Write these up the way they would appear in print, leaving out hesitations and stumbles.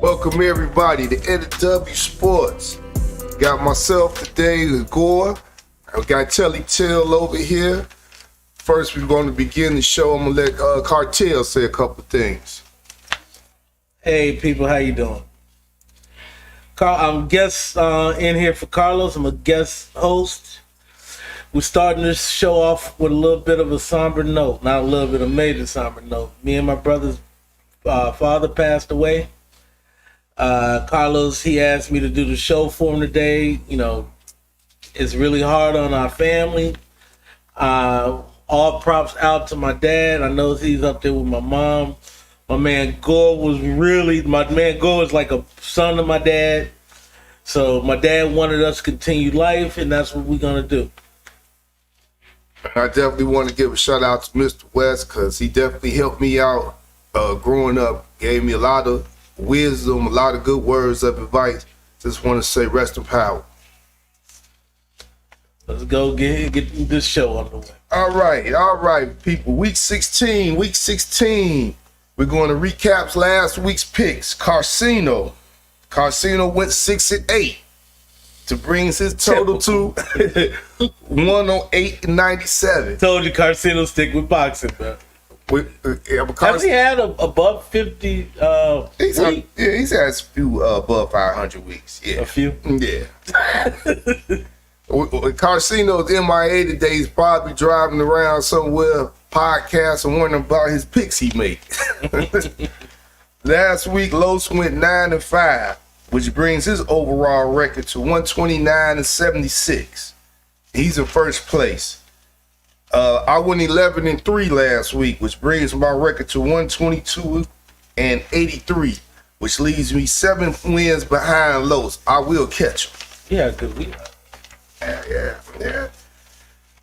Welcome everybody to NW Sports. Got myself today with Gore. I got Telly Till over here. First, we're going to begin the show. I'm going to let Kartel say a couple things. Hey people, how you doing? I'm guest in here for Carlos. I'm a guest host. We're starting this show off with a little bit of a somber note. Not a little bit, a major somber note. Me and my brother's father passed away. Carlos, he asked me to do the show for him today. You know, it's really hard on our family. All props out to my dad. I know he's up there with my mom. My man Gore is like a son to my dad. So my dad wanted us to continue life, and that's what we're going to do. I definitely want to give a shout out to Mr. West because he definitely helped me out growing up. Gave me a lot of wisdom, a lot of good words of advice. Just want to say rest in power. Let's go get this show underway. All right, people. Week 16. We're going to recap last week's picks. Carcino went 6-8 to bring his total to 108-97. Told you Carcino stick with boxing, man. Has he had above 50 he's had a few above 500 weeks. Yeah. A few? Yeah. Carcino's MIA today. He's probably driving around somewhere, podcast, and wondering about his picks he made. Last week, Los went 9-5, which brings his overall record to 129-76. He's in first place. I went 11-3 last week, which brings my record to 122-83, which leaves me 7 wins behind Los. I will catch him. Yeah, because we.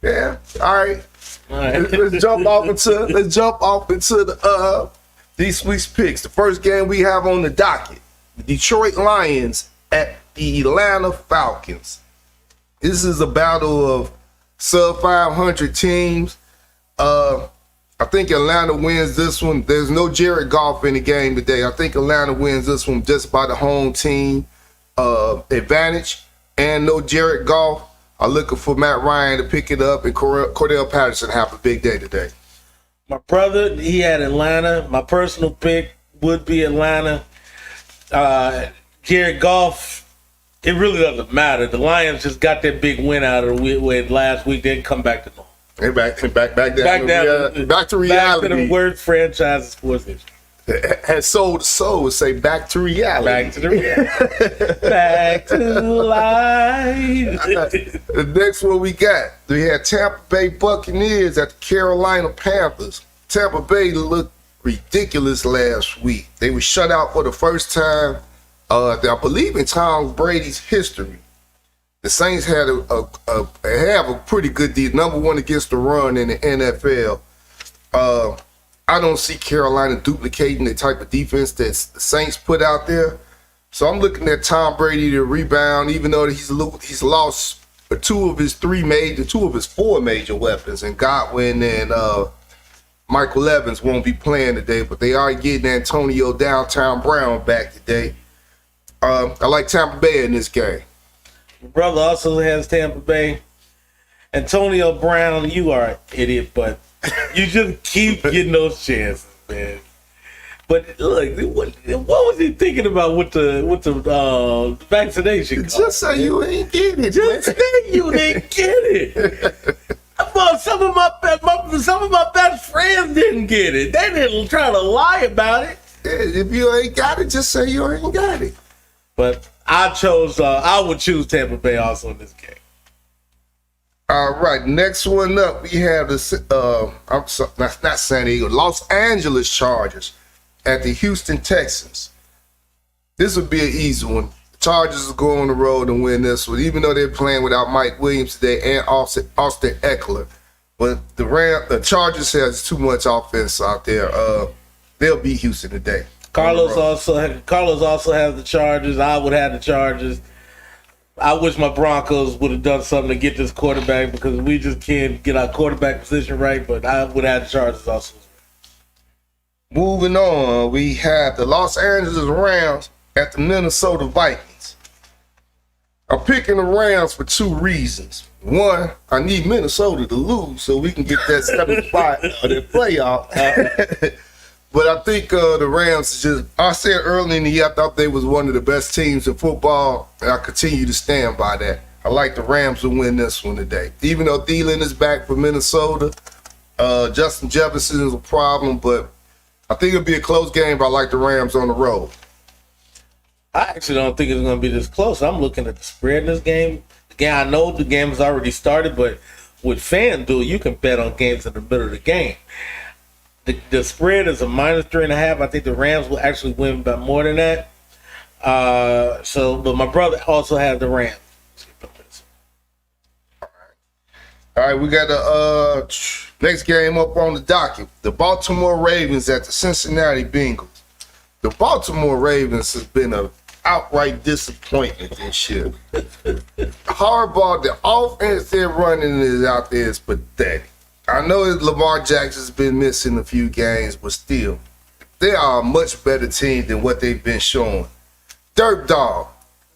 Yeah. All right. Let's jump off into the this week's picks. The first game we have on the docket: the Detroit Lions at the Atlanta Falcons. This is a battle of sub 500 teams. I think Atlanta wins this one. There's no Jared Goff in the game today. I think Atlanta wins this one just by the home team advantage. And no Jared Goff. I'm looking for Matt Ryan to pick it up, and Cordell Patterson have a big day today. My brother, he had Atlanta. My personal pick would be Atlanta. Jared Goff, it really doesn't matter. The Lions just got that big win out of the way last week. They come back to normal. Hey, back to reality. Back to the worst franchise in sports history. Had soul to soul would say back to reality. Back to the reality. Back to life. The next one we had Tampa Bay Buccaneers at the Carolina Panthers. Tampa Bay looked ridiculous last week. They were shut out for the first time, I believe, in Tom Brady's history. The Saints had have a pretty good deal, number one against the run in the NFL. I don't see Carolina duplicating the type of defense that the Saints put out there. So I'm looking at Tom Brady to rebound, even though he's lost two of his four major weapons, and Godwin and Michael Evans won't be playing today, but they are getting Antonio Downtown Brown back today. I like Tampa Bay in this game. My brother also has Tampa Bay. Antonio Brown, you are an idiot, but you just keep getting those chances, man. But look, what was he thinking about with the vaccination card? Just say you ain't get it. Just say you didn't get it. Some of my best friends didn't get it. They didn't try to lie about it. If you ain't got it, just say you ain't got it. But I would choose Tampa Bay also in this game. All right, next one up, we have not San Diego, Los Angeles Chargers at the Houston Texans. This would be an easy one. The Chargers will go on the road and win this one, even though they're playing without Mike Williams today and Austin Eckler. But the Chargers has too much offense out there. They'll beat Houston today. Carlos also has the Chargers. I would have the Chargers. I wish my Broncos would have done something to get this quarterback because we just can't get our quarterback position right, but I would have the Chargers also. Moving on, we have the Los Angeles Rams at the Minnesota Vikings. I'm picking the Rams for two reasons. One, I need Minnesota to lose so we can get that 7th spot of the playoff. But I think the Rams just, I said early in the year, I thought they was one of the best teams in football, and I continue to stand by that. I like the Rams to win this one today. Even though Thielen is back for Minnesota, Justin Jefferson is a problem, but I think it'll be a close game, but I like the Rams on the road. I actually don't think it's going to be this close. I'm looking at the spread in this game. Again, I know the game has already started, but with FanDuel, you can bet on games in the middle of the game. The spread is a -3.5. I think the Rams will actually win by more than that. But my brother also has the Rams. All right, we got the next game up on the docket. The Baltimore Ravens at the Cincinnati Bengals. The Baltimore Ravens has been an outright disappointment this year. Harbaugh, the offense they're running is out there is pathetic. I know Lamar Jackson's been missing a few games, but still, they are a much better team than what they've been showing. Dirt Dog,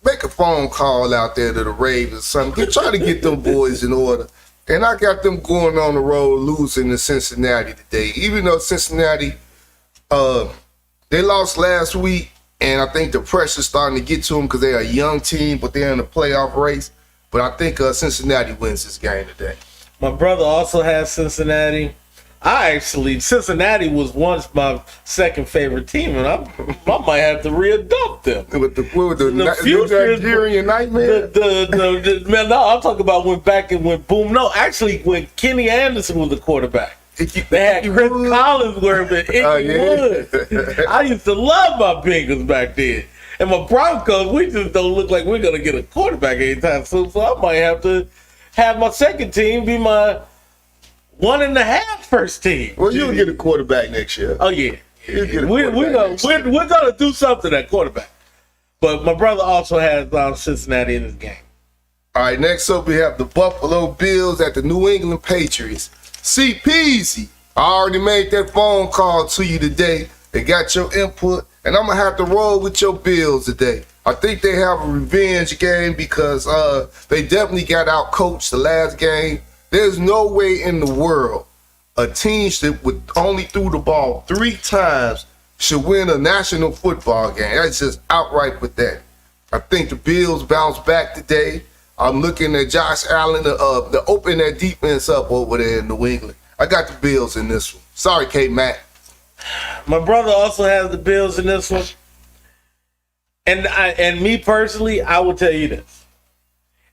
make a phone call out there to the Ravens, something. Try to get them boys in order. And I got them going on the road losing to Cincinnati today. Even though Cincinnati, they lost last week, and I think the pressure's starting to get to them because they're a young team, but they're in the playoff race. But I think Cincinnati wins this game today. My brother also has Cincinnati. Cincinnati was once my second favorite team, and I might have to re-adopt them. With the Nigerian nightmare? Man, no, I'm talking about when boom. No, actually, when Kenny Anderson was the quarterback. They had Chris Collins wearing Wood. I used to love my Bengals back then. And my Broncos, we just don't look like we're going to get a quarterback anytime soon, so I might have to have my second team be my 1.5 first team. Well, you'll get a quarterback next year. Oh, yeah. We're going to do something at quarterback. But my brother also has Cincinnati in this game. All right, next up we have the Buffalo Bills at the New England Patriots. See, Peasy, I already made that phone call to you today and got your input, and I'm going to have to roll with your Bills today. I think they have a revenge game because they definitely got out-coached the last game. There's no way in the world a team that would only threw the ball 3 times should win a national football game. That's just outright pathetic. I think the Bills bounce back today. I'm looking at Josh Allen to open that defense up over there in New England. I got the Bills in this one. Sorry, K-Mac. My brother also has the Bills in this one. And me personally, I will tell you this.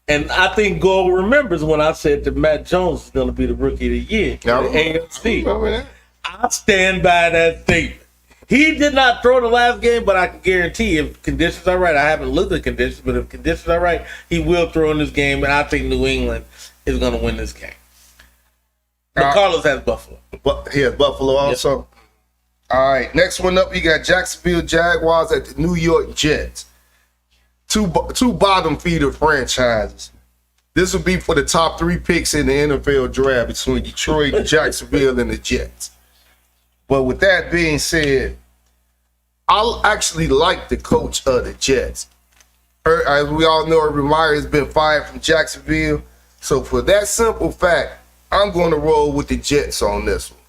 And I think Gold remembers when I said that Matt Jones is going to be the rookie of the year in the AFC. I stand by that statement. He did not throw the last game, but I can guarantee if conditions are right, I haven't looked at conditions, but if conditions are right, he will throw in this game, and I think New England is going to win this game. But Carlos has Buffalo. He has Buffalo also? Yep. All right, next one up, you got Jacksonville Jaguars at the New York Jets. Two bottom feeder franchises. This will be for the top 3 picks in the NFL draft between Detroit, Jacksonville, and the Jets. But with that being said, I actually like the coach of the Jets. As we all know, Urban Meyer has been fired from Jacksonville. So for that simple fact, I'm going to roll with the Jets on this one.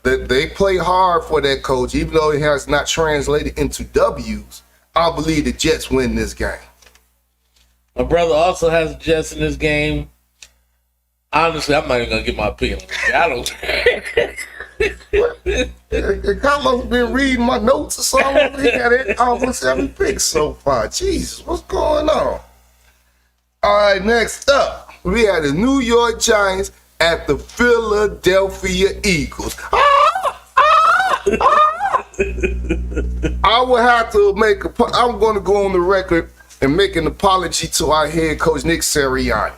They play hard for that coach, even though it has not translated into W's. I believe the Jets win this game. My brother also has the Jets in this game. Honestly, I'm not even going to get my opinion on this. I don't. Carlos been reading my notes or something. He got it almost every pick so far. Jesus, what's going on? All right, next up, we had the New York Giants at the Philadelphia Eagles. I will have to I'm going to go on the record and make an apology to our head coach, Nick Sirianni.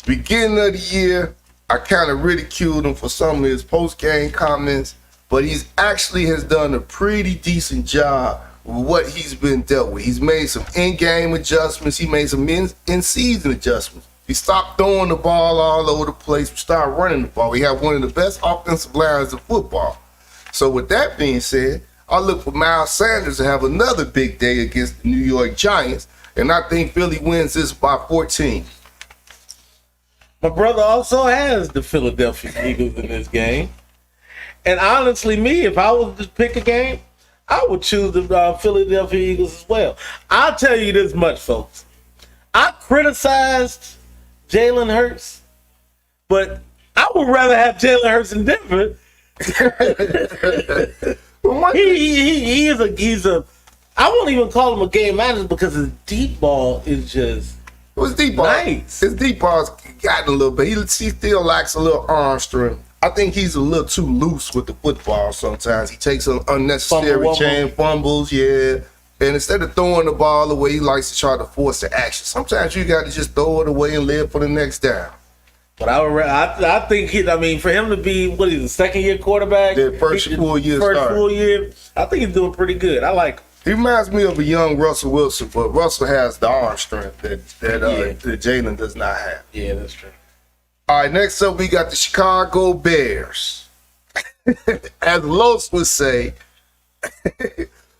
Beginning of the year, I kind of ridiculed him for some of his post-game comments, but he's actually has done a pretty decent job with what he's been dealt with. He's made some in-game adjustments. He made some in-season adjustments. He stopped throwing the ball all over the place. We started running the ball. We have one of the best offensive lines in football. So with that being said, I look for Miles Sanders to have another big day against the New York Giants, and I think Philly wins this by 14. My brother also has the Philadelphia Eagles in this game. And honestly, me, if I was to pick a game, I would choose the Philadelphia Eagles as well. I'll tell you this much, folks. I criticized Jalen Hurts, but I would rather have Jalen Hurts in Denver. He's a I won't even call him a game manager because his deep ball is just his deep ball. Nice. His deep ball's gotten a little bit. He still lacks a little arm strength. I think he's a little too loose with the football sometimes. He takes an unnecessary chain fumbles, yeah. And instead of throwing the ball away, he likes to try to force the action. Sometimes you got to just throw it away and live for the next down. But I think for him to be he's a second-year quarterback, First full year, I think he's doing pretty good. I like him. He reminds me of a young Russell Wilson, but Russell has the arm strength that Jalen does not have. Yeah, that's true. All right, next up we got the Chicago Bears. As Los would say,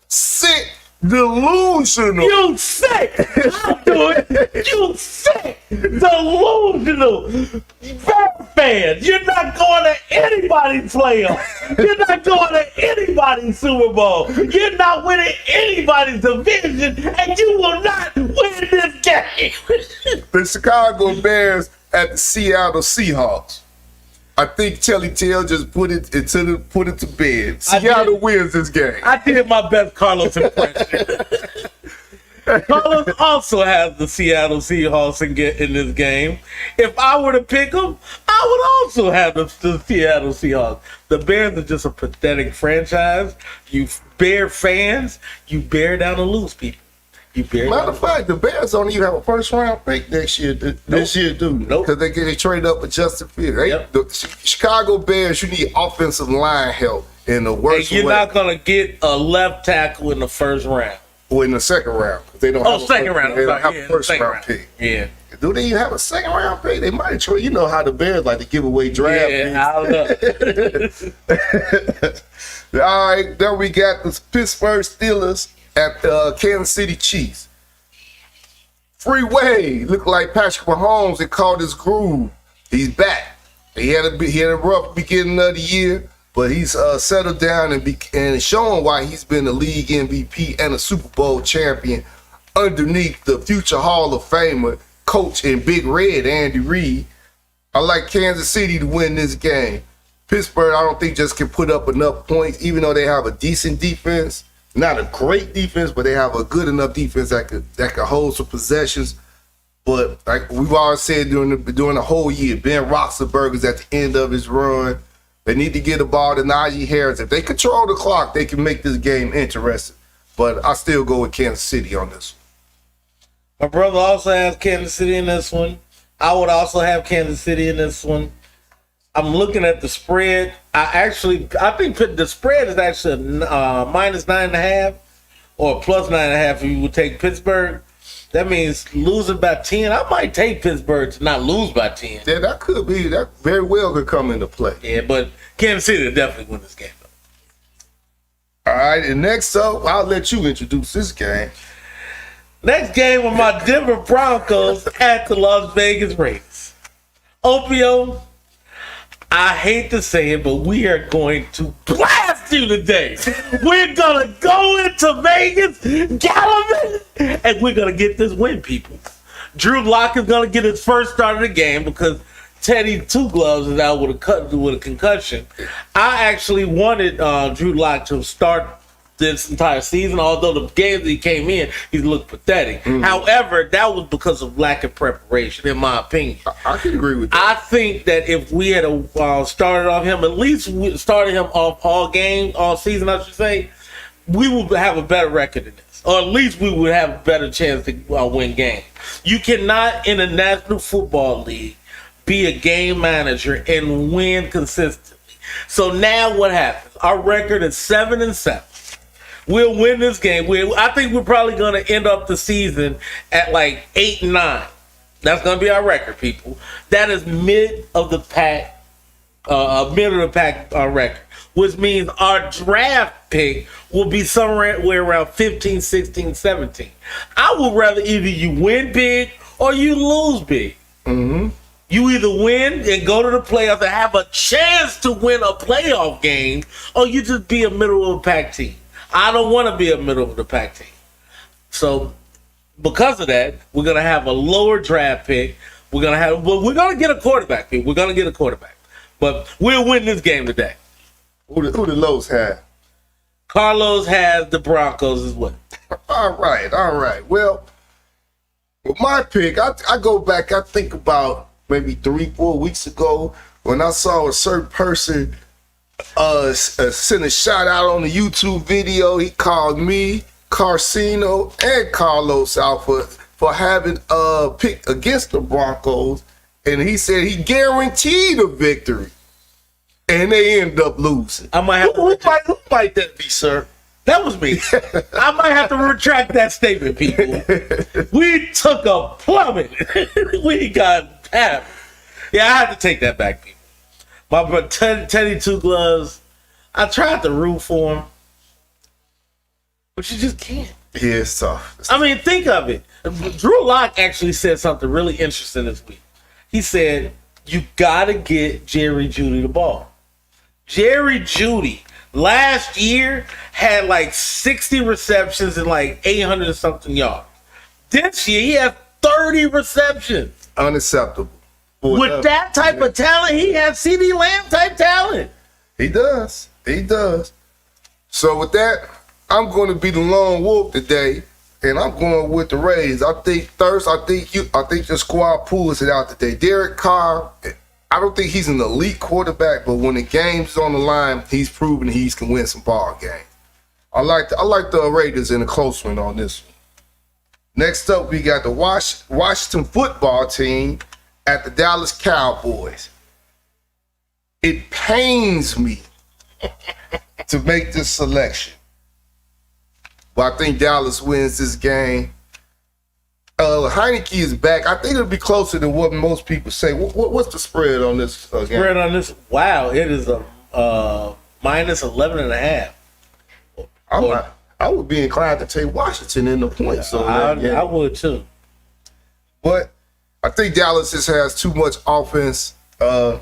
sick, delusional. You sick! I'll do it. You sick, delusional. Fans, you're not going to anybody's playoffs. You're not going to anybody's Super Bowl. You're not winning anybody's division, and you will not win this game. The Chicago Bears at the Seattle Seahawks. I think Telly Tale just put it to bed. Seattle wins this game. I did my best Carlos impression. Carlos also has the Seattle Seahawks in this game. If I were to pick them, I would also have the Seattle Seahawks. The Bears are just a pathetic franchise. You Bear fans, you bear down to lose, people. Matter of fact, the Bears don't even have a first-round pick next year. This year, dude. Nope. Because they traded up with Justin Fields. Yep. The Chicago Bears, you need offensive line help in the worst way. And you're not going to get a left tackle in the first round. Or in the second round. They don't have second round. They don't have a first-round pick. Yeah. Do they even have a second-round pick? They might trade. You know how the Bears like to give away draft picks. Yeah, I don't know. All right, then we got the Pittsburgh Steelers at the Kansas City Chiefs. Freeway looked like Patrick Mahomes had caught his groove. He's back. He had a rough beginning of the year, but he's settled down and showing why he's been a league MVP and a Super Bowl champion underneath the future Hall of Famer coach in Big Red, Andy Reid. I like Kansas City to win this game. Pittsburgh, I don't think just can put up enough points, even though they have a decent defense. Not a great defense, but they have a good enough defense that could hold some possessions. But like we've always said during the whole year, Ben Roethlisberger's at the end of his run. They need to get the ball to Najee Harris. If they control the clock, they can make this game interesting. But I still go with Kansas City on this one. My brother also has Kansas City in this one. I would also have Kansas City in this one. I'm looking at the spread. I think the spread is actually minus 9.5 or plus 9.5 if you would take Pittsburgh. That means losing by 10. I might take Pittsburgh to not lose by 10. Yeah, that could be. That very well could come into play. Yeah, but Kansas City will definitely win this game. All right, and next up, I'll let you introduce this game. Next game with my Denver Broncos at the Las Vegas Raiders. Opio, I hate to say it, but we are going to blast you today. We're going to go into Vegas, galloping, and we're going to get this win, people. Drew Lock is going to get his first start of the game because Teddy Two Gloves is out with a concussion. I actually wanted Drew Lock to start this entire season, although the games that he came in, he looked pathetic. Mm-hmm. However, that was because of lack of preparation, in my opinion. I can agree with that. I think that if we had started off him, at least we started him off all season, I should say, we would have a better record than this. Or at least we would have a better chance to win games. You cannot, in a National Football League, be a game manager and win consistently. So now what happens? Our record is 7-7. We'll win this game. I think we're probably going to end up the season at like 8-9. That's going to be our record, people. That is mid of the pack record. which means our draft pick will be somewhere around 15, 16, 17. I would rather either you win big or you lose big. Mm-hmm. You either win and go to the playoffs and have a chance to win a playoff game, or you just be a middle of the pack team. I don't want to be a middle of the pack team. So because of that, we're gonna have a lower draft pick. We're gonna get a quarterback, people. We're gonna get a quarterback. But we'll win this game today. Who the Lowe's have? Carlos has the Broncos as well. All right. Well, with my pick, I go back, I think about maybe 3-4 weeks ago when I saw a certain person send a shout out on the YouTube video. He called me, Carcino, and Carlos out for having picked against the Broncos, and he said he guaranteed a victory, and they end up losing. I might have who might that be, sir? That was me. I might have to retract that statement, people. We took a plummet. We got half. Yeah, I had to take that back, people. My brother Teddy Two Gloves, I tried to root for him, but you just can't. Yeah, it's tough. I mean, think of it. Drew Lock actually said something really interesting this week. He said, you got to get Jerry Jeudy the ball. Jerry Jeudy last year had like 60 receptions and like 800 and something yards. This year, he has 30 receptions. Unacceptable. With that type of talent, he has CD Lamb type talent. He does. So with that, I'm going to be the lone wolf today, and I'm going with the Rays. I think your squad pulls it out today. Derek Carr, I don't think he's an elite quarterback, but when the game's on the line, he's proven he can win some ball games. I like the Raiders in a close one on this one. Next up, we got the Washington football team at the Dallas Cowboys. It pains me to make this selection, but I think Dallas wins this game. Heineke is back. I think it'll be closer than what most people say. What's the spread on this game? Spread on this? Wow, it is a minus 11.5. I would be inclined to take Washington in the points. I would too. But I think Dallas just has too much offense. The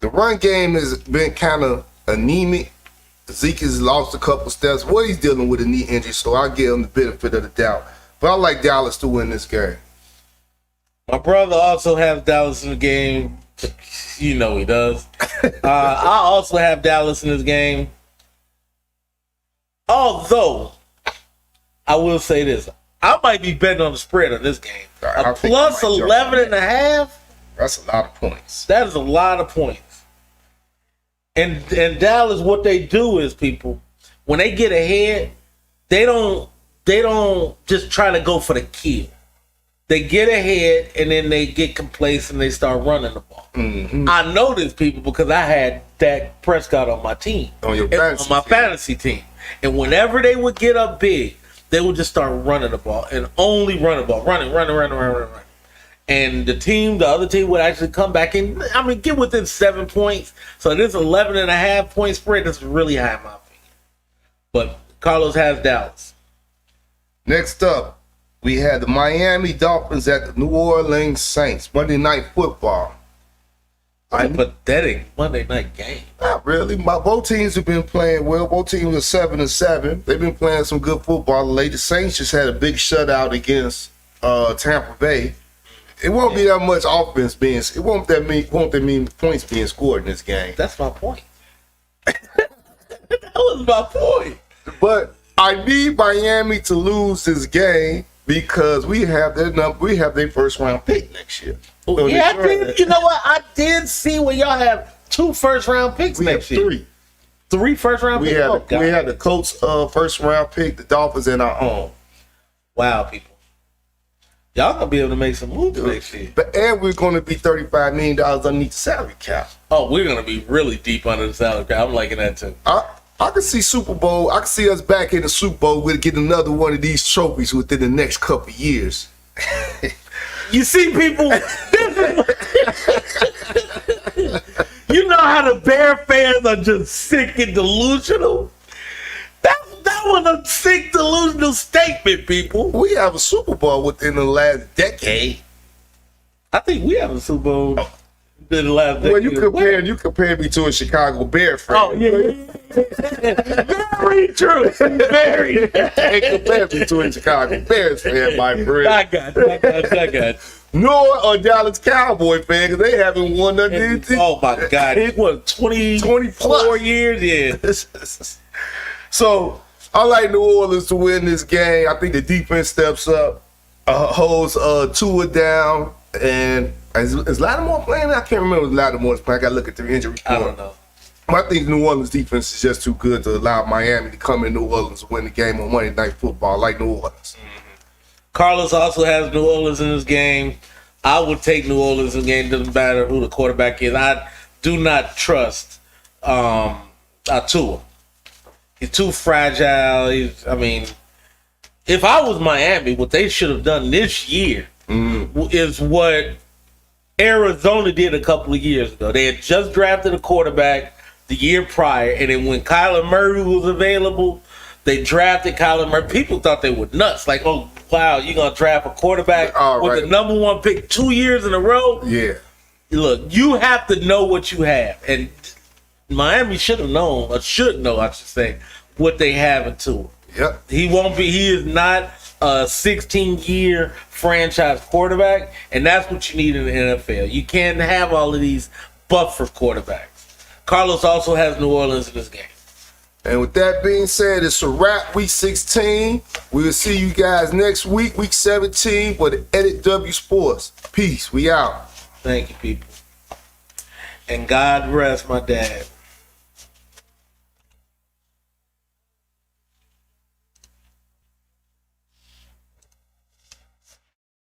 run game has been kind of anemic. Zeke has lost a couple steps. Well, he's dealing with a knee injury, so I'll give him the benefit of the doubt. But I like Dallas to win this game. My brother also has Dallas in the game. You know he does. I also have Dallas in this game. Although, I will say this. I might be betting on the spread on this game. A plus 11.5. That's a lot of points. That is a lot of points. And Dallas, what they do is, people, when they get ahead, they don't just try to go for the kill. They get ahead and then they get complacent and they start running the ball. Mm-hmm. I know this, people, because I had Dak Prescott on my team. On my fantasy team. And whenever they would get up big, they would just start running the ball and only run the ball. Running. And the other team would actually come back and, get within 7 points. So this 11.5 point spread is really high in my opinion. But Carlos has Dallas. Next up, we had the Miami Dolphins at the New Orleans Saints. Monday Night Football. A pathetic Monday night game. Not really. Both teams have been playing well. Both teams are 7-7. They've been playing some good football. The latest Saints just had a big shutout against Tampa Bay. It won't be that much offense being. It won't that mean points being scored in this game. That's my point. That was my point. But I need Miami to lose this game because we have their first round pick next year. So yeah, I did. You know what? I did see where y'all have 2 first round picks next year. 3. 3 first round picks. We had the Colts first round pick, the Dolphins, and our own. Wow, people. Y'all gonna be able to make some moves next year. And we're gonna be $35 million underneath the salary cap. Oh, we're gonna be really deep under the salary cap. I'm liking that too. I can see Super Bowl. I can see us back in the Super Bowl. We'll get another one of these trophies within the next couple of years. You see, people. You You know how the Bear fans are just sick and delusional? That was a sick, delusional statement, people. We have a Super Bowl within the last decade. I think we have a Super Bowl in the last decade. Well, you compare me to a Chicago Bear fan. Oh, yeah. Very true. Very. They compare me to a Chicago Bears fan, my friend. I got you. Nor a Dallas Cowboy fan, because they haven't won nothing. Oh, my God. It was 24 plus years, yeah. So, I like New Orleans to win this game. I think the defense steps up, holds Tua down, and is Lattimore playing? I can't remember if Lattimore's playing. I got to look at the injury report. I don't know. I think New Orleans defense is just too good to allow Miami to come in New Orleans and win the game on Monday Night Football. I like New Orleans. Carlos also has New Orleans in this game. I would take New Orleans in the game. Doesn't matter who the quarterback is. I do not trust Tua. He's too fragile. If I was Miami, what they should have done this year is what Arizona did a couple of years ago. They had just drafted a quarterback the year prior, and then when Kyler Murray was available, they drafted Kyler Murray. People thought they were nuts. Like, oh, wow, you're going to draft a quarterback with the number one pick 2 years in a row? Yeah. Look, you have to know what you have. And Miami should have known, or should know, I should say, what they have in Tua. Yep. He is not a 16-year franchise quarterback, and that's what you need in the NFL. You can't have all of these buffer quarterbacks. Carlos also has New Orleans in this game. And with that being said, it's a wrap, week 16. We will see you guys next week, week 17, for the Edit W Sports. Peace. We out. Thank you, people. And God rest my dad.